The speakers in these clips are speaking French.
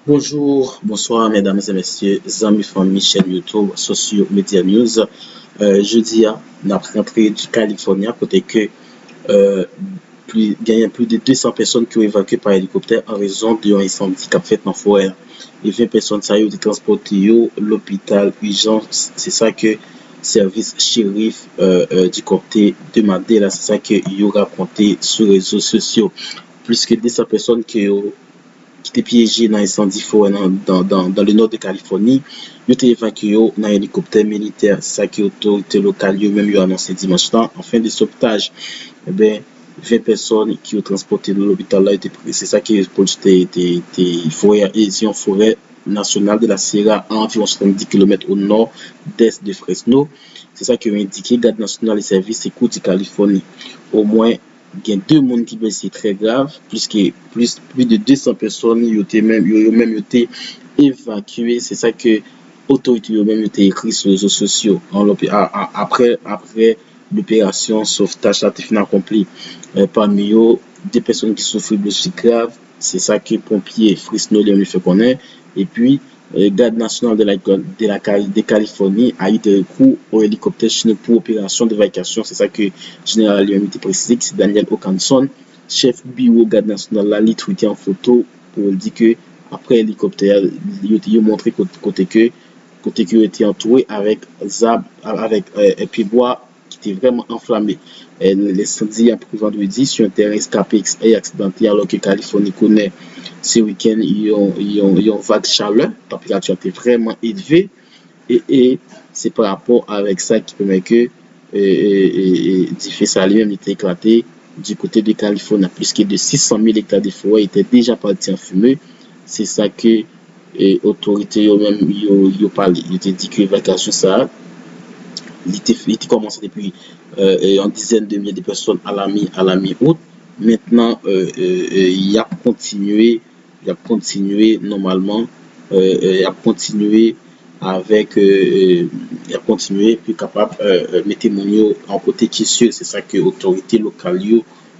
Bonjour, bonsoir mesdames et messieurs, amis, famille, chaîne YouTube, Socio Media News. Jeudi, on a rentré du Californie, à côté que euh, il y a plus de 200 personnes qui ont évacué par hélicoptère en raison d'un incendie qui a fait dans la forêt. Et 20 personnes ça y ont été transportées à l'hôpital urgence. C'est ça que service shérif du comté de Madera, c'est ça que il raconté sur les réseaux sociaux. Plus que 200 personnes qui étaient piégés dans l'incendie forêt dans le nord de Californie. Ils ont été évacués dans un hélicoptère militaire. C'est ça que l'autorité locale même a annoncé dimanche temps. En fin de sauvetage, eh bien, 20 personnes qui ont transporté dans l'hôpital là étaient prises. C'est ça qui est pour forêt nationale de la Sierra à environ 70 km au nord-est de Fresno. C'est ça qui a indiqué Garde nationale et services écoute de Californie. Au moins il y a deux mondes qui blessés très grave, plus de 200 personnes ont même été évacuées. C'est ça que l'autorité ont même été écrit sur les réseaux sociaux après l'opération sauvetage a été accomplie. Parmi eux, des personnes qui souffrent de blessures graves, c'est ça que pompiers Fresno lui fait connaître. Et puis, Garde nationale de Californie a eu des recours au hélicoptère chinois pour opération d'évacuation. C'est ça que le général lui a précisé, que c'est Daniel Okanson, chef bureau Garde nationale, là, il tweeté en photo pour dire que après l'hélicoptère, il a montré côté que était entouré avec un pied bois qui était vraiment enflammé. L'incendie a pris vendredi sur un terrain escapé et accidenté alors que Californie connaît ce week-end, ils ont vague chaleur, la température était vraiment élevée et c'est par rapport avec ça qui permet que du fait ça lui-même était éclaté du côté de Californie, puisque de 600 000 hectares de forêt étaient déjà partis en fumée. C'est ça que les autorités eux-mêmes ont parlé. Ils ont dit que l'évacuation ça il était commencé depuis une dizaine de milliers de personnes à la mi-août. Maintenant, il a continué normalement, il a continué avec, il a continué puis capable de mettre mon en côté qui sûr, c'est ça que l'autorité locale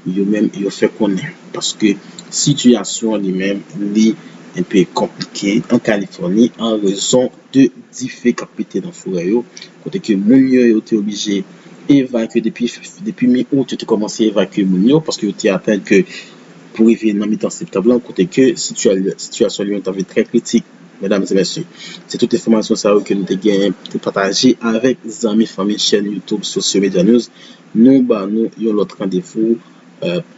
même il fait connaître parce que situation lui-même est un peu compliquée en Californie en raison de différents pétés dans la forêt. Côté que Mounio était obligé d'évacuer depuis mi-août, tu as commencé à évacuer Mounio parce que tu as atteint que pour arriver dans mi-temps septembre, côté que situation est très critique, mesdames et messieurs. C'est toute information ça que nous avons partagé avec les amis, famille, chaîne YouTube, Socio Media News. Nous avons l'autre rendez-vous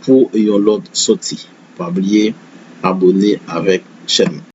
pour l'autre sortie. Pas oublier, abonner avec chaîne.